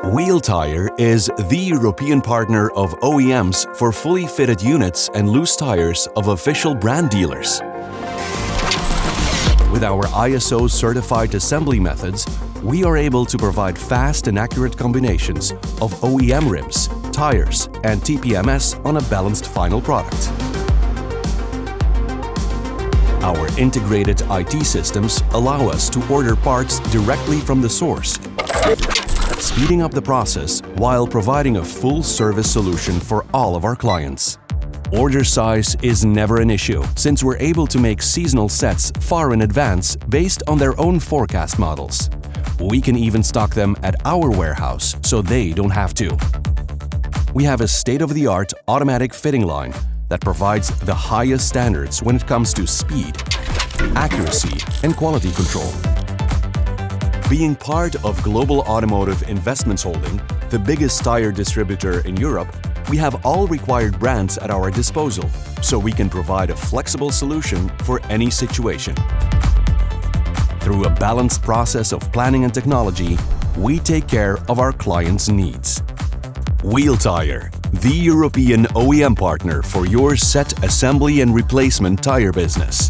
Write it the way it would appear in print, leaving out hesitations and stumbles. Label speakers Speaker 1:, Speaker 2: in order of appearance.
Speaker 1: WheelTyre is the European partner of OEMs for fully fitted units and loose tires of official brand dealers. With our ISO certified assembly methods, we are able to provide fast and accurate combinations of OEM rims, tires, and TPMS on a balanced final product. Our integrated IT systems allow us to order parts directly from the source, speeding up the process while providing a full service solution for all of our clients. Order size is never an issue, since we're able to make seasonal sets far in advance based on their own forecast models. We can even stock them at our warehouse, so they don't have to. We have a state-of-the-art automatic fitting line that provides the highest standards when it comes to speed, accuracy, and quality control. Being part of Global Automotive Investments Holding, the biggest tire distributor in Europe, we have all required brands at our disposal, so we can provide a flexible solution for any situation. Through a balanced process of planning and technology, we take care of our clients' needs. WheelTyre, the European OEM partner for your set assembly and replacement tire business.